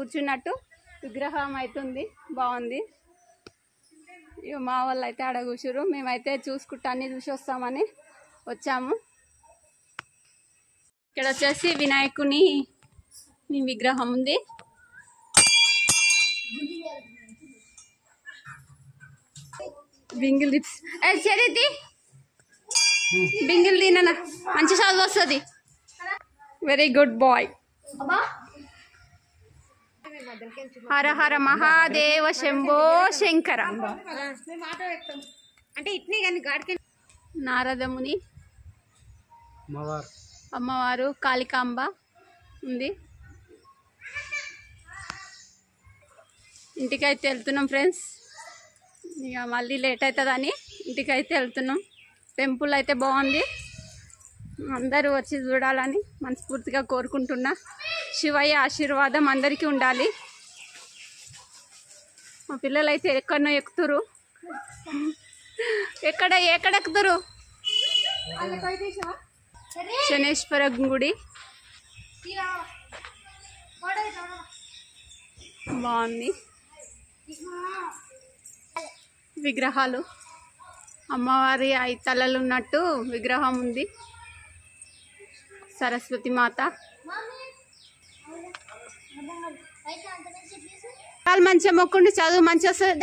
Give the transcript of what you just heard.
కూర్చున్నట్టు విగ్రహం అవుతుంది, బాగుంది. ఇక మా వాళ్ళు అయితే ఆడ కూర్చురు, మేమైతే చూసుకుంటా అన్ని చూసి వస్తామని వచ్చాము. ఇక్కడ వచ్చేసి వినాయకుని విగ్రహం ఉంది. బింగిల్ లిప్స్ చదివి బింగిల్ తిన మంచి చదువు వస్తుంది. Very good boy. Hara Hara Mahadeva Shambho Shankara. Naradamuni, అమ్మవారు, కాళికాంబ ఉంది. ఇంటికైతే వెళ్తున్నాం ఫ్రెండ్స్. ఇక మళ్ళీ లేట్ అవుతుందని ఇంటికైతే వెళ్తున్నాం. టెంపుల్ అయితే బాగుంది, అందరూ వచ్చి చూడాలని మనస్ఫూర్తిగా కోరుకుంటున్నా. శివయ్య ఆశీర్వాదం అందరికీ ఉండాలి. మా పిల్లలు అయితే ఎక్కడనో ఎక్కుతురు. ఎక్కడెక్కుతురు? శనేశ్వర గుడి బాగుంది. విగ్రహాలు, అమ్మవారి 5 తలలు ఉన్నట్టు విగ్రహం ఉంది. సరస్వతి మాత. మంచిగా మొక్కుండి, చదువు మంచిగా వస్తుంది.